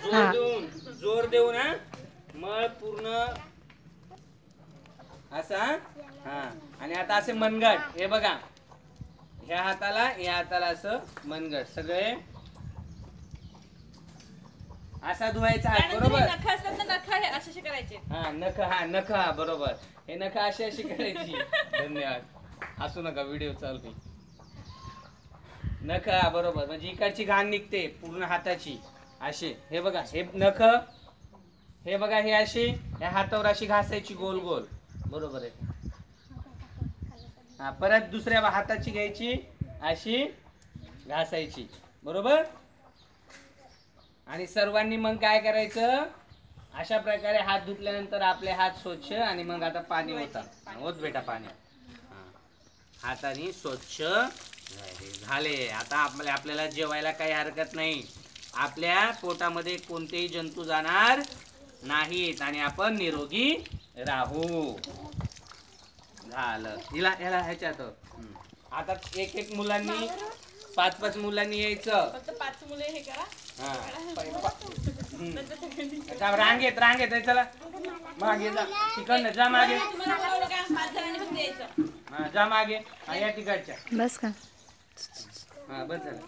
जोर देऊन हा मळ पूर्ण असा हा. आणि आता असे मनगट हे बघा ह्या हाताला असं मनगट सगळे असा धुवायचा हात बरोबर. नख असतात ना नख असे करायचे. हा नख बरोबर. हे नख अशी करायची. धन्यवाद. असू नका व्हिडिओ चालू. नख बरोबर म्हणजे इकडची घाण निघते पूर्ण हाताची अशी. हे बघा हे नख हे बघा हे अशी या हातावर अशी घासायची गोल गोल बरोबर आहे. हा परत दुसऱ्या हाताची घ्यायची अशी घासायची बरोबर. आणि सर्वांनी मग काय करायचं अशा प्रकारे हात धुतल्यानंतर आपले हात स्वच्छ. आणि मग आता पाणी होत बेटा पाणी. हाताने स्वच्छ झाले. आता आपल्याला जेवायला काही हरकत नाही. आपल्या पोटामध्ये कोणतेही जंतू जाणार नाहीत आणि आपण निरोगी राहू. झालं. ह्याला ह्याच्यात आता एक मुलांनी 5 मुलांनी यायचं. फक्त 5 मुले हे करा. रांगेत चला मागे जा. तिकडनं जा मागे. जा मागे या तिकडच्या. बस का. हा बस झालं.